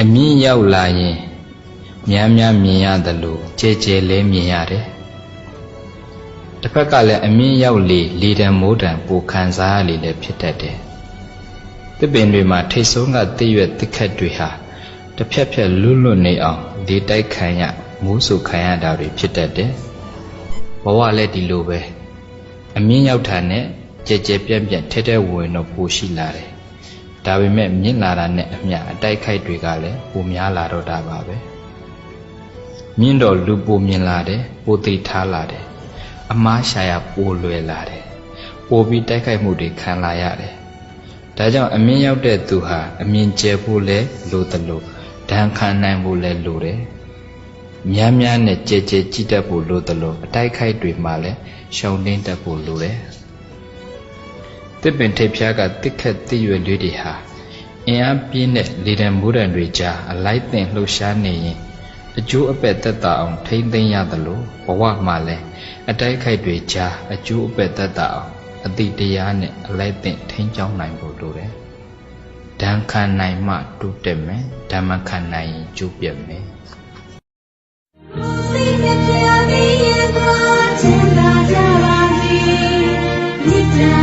အမြင့်ရောက်လာရင်များများမြင်ရတယ်လို့ကြဲကြဲလဲမြင်ရတယ်တစ်ဖက်ကလည်းအမြင့်ရောက်လေတံမိုးတံပိုခံစားရလေလည်းဖြစ်တတ်တယ်သစ်ပင်တွေမှာထိတ်ဆုံးကတိရွက်တစ်ခက်တွေဟာတစ်ဖြက်ဖြက်လွတ်လွတ်နေအောင်လေတိုက်ခံရမိုးဆူခံရတာတွေဖြစ်တတ်တယ်ဘဝလည်းဒီလိုပဲအမြင့်ရောက်တာနဲ့ကြဲကြဲပြန့်ပြန့်ထဲထဲဝင်တော့ပိုရှိလာတယ်ဒါပေမဲ့မြင့်လာတာနဲ့အမျှအတိုက်ခိုက်တွေကလည်းပိုများလာတော့တာပါပဲမြင့်တော့လူပိုမြင်လာတယ်ပိုသိထားလာတယ်အမားရှာရပိုလွယ်လာတယ်ပိုပြီးတိုက်ခိုက်မှုတွေခံလာရတယ်ဒါကြောင့်အမြင့်ရောက်တဲ့သူဟာအမြင်ကျယ်ဖို့လဲလိုသလိုဒဏ်ခံနိုင်ဖို့လဲလိုတယ်များများနဲ့ကြဲကြဲကြည့်တတ်ဖို့လိုသလိုအတိုက်ခိုက်တွေမှာလဲရှောင်နှင်းတတ်ဖို့လိုတယ်တစ်ပင်ထိပ်ဖြားကတစ်ခက်တစ်ရွယ်လေးတွေဟာအင်အားပြင်းတဲ့လေတံမိုးတံတွေကြားအလိုက်သင်လှုပ်ရှားနေရင်အကျိုးအပဲ့သက်သာအောင်ထိမ့်သိမ်းရသလိုဘဝမှာလဲအတိုက်ခိုက်တွေကြားအကျိုးအပဲ့သက်သာအောင်အတိတရားနဲ့အလိုက်သင်ထိန်းကျောင်းနိုင်ဖို့လိုတယ်ဒဏ်ခံနိုင်မှတိုးတက်မယ်ဓမ္မခံနိုင်ရင်ကျိုးပြတ်မယ်It's